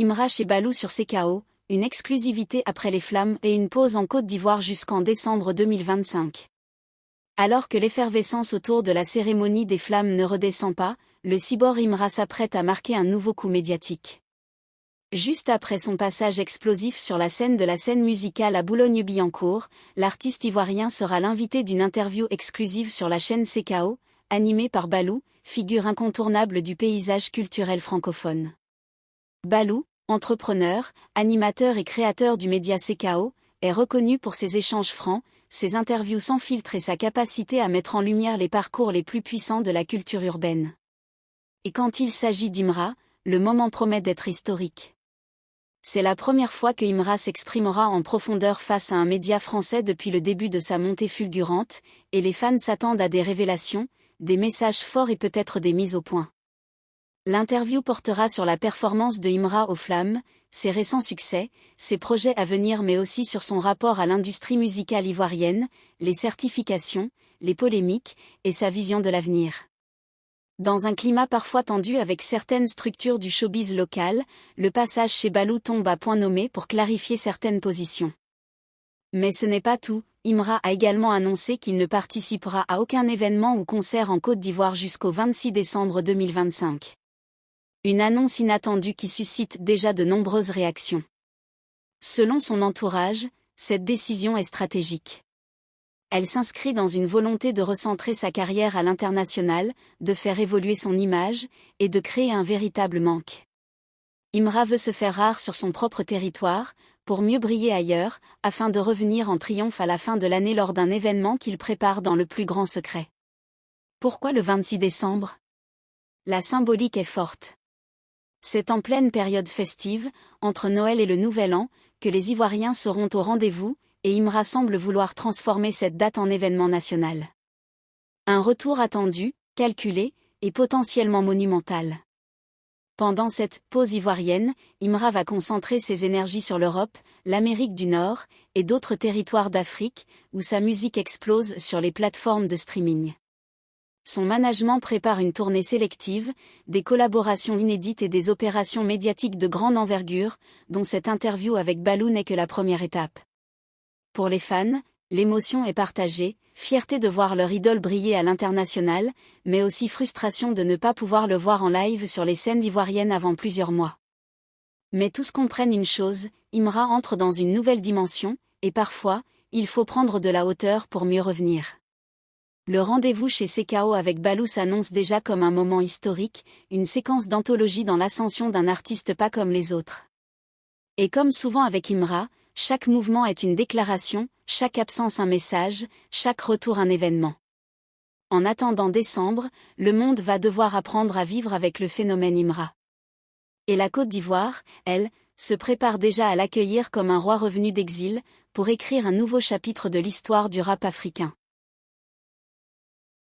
Imra chez Balou sur CKO, une exclusivité après les Flammes et une pause en Côte d'Ivoire jusqu'en décembre 2025. Alors que l'effervescence autour de la cérémonie des Flammes ne redescend pas, le cyborg Imra s'apprête à marquer un nouveau coup médiatique. Juste après son passage explosif sur la scène de la scène musicale à Boulogne-Billancourt, l'artiste ivoirien sera l'invité d'une interview exclusive sur la chaîne CKO, animée par Balou, figure incontournable du paysage culturel francophone. Balou, entrepreneur, animateur et créateur du média CKO, est reconnu pour ses échanges francs, ses interviews sans filtre et sa capacité à mettre en lumière les parcours les plus puissants de la culture urbaine. Et quand il s'agit d'Imra, le moment promet d'être historique. C'est la première fois que Imra s'exprimera en profondeur face à un média français depuis le début de sa montée fulgurante, et les fans s'attendent à des révélations, des messages forts et peut-être des mises au point. L'interview portera sur la performance de Imra aux Flammes, ses récents succès, ses projets à venir mais aussi sur son rapport à l'industrie musicale ivoirienne, les certifications, les polémiques, et sa vision de l'avenir. Dans un climat parfois tendu avec certaines structures du showbiz local, le passage chez Balou tombe à point nommé pour clarifier certaines positions. Mais ce n'est pas tout, Imra a également annoncé qu'il ne participera à aucun événement ou concert en Côte d'Ivoire jusqu'au 26 décembre 2025. Une annonce inattendue qui suscite déjà de nombreuses réactions. Selon son entourage, cette décision est stratégique. Elle s'inscrit dans une volonté de recentrer sa carrière à l'international, de faire évoluer son image, et de créer un véritable manque. Imra veut se faire rare sur son propre territoire, pour mieux briller ailleurs, afin de revenir en triomphe à la fin de l'année lors d'un événement qu'il prépare dans le plus grand secret. Pourquoi le 26 décembre ? La symbolique est forte. C'est en pleine période festive, entre Noël et le Nouvel An, que les Ivoiriens seront au rendez-vous, et Imra semble vouloir transformer cette date en événement national. Un retour attendu, calculé, et potentiellement monumental. Pendant cette pause ivoirienne, Imra va concentrer ses énergies sur l'Europe, l'Amérique du Nord, et d'autres territoires d'Afrique, où sa musique explose sur les plateformes de streaming. Son management prépare une tournée sélective, des collaborations inédites et des opérations médiatiques de grande envergure, dont cette interview avec Balou n'est que la première étape. Pour les fans, l'émotion est partagée, fierté de voir leur idole briller à l'international, mais aussi frustration de ne pas pouvoir le voir en live sur les scènes ivoiriennes avant plusieurs mois. Mais tous comprennent une chose, Imra entre dans une nouvelle dimension, et parfois, il faut prendre de la hauteur pour mieux revenir. Le rendez-vous chez CKO avec Balou s'annonce déjà comme un moment historique, une séquence d'anthologie dans l'ascension d'un artiste pas comme les autres. Et comme souvent avec Imra, chaque mouvement est une déclaration, chaque absence un message, chaque retour un événement. En attendant décembre, le monde va devoir apprendre à vivre avec le phénomène Imra. Et la Côte d'Ivoire, elle, se prépare déjà à l'accueillir comme un roi revenu d'exil, pour écrire un nouveau chapitre de l'histoire du rap africain.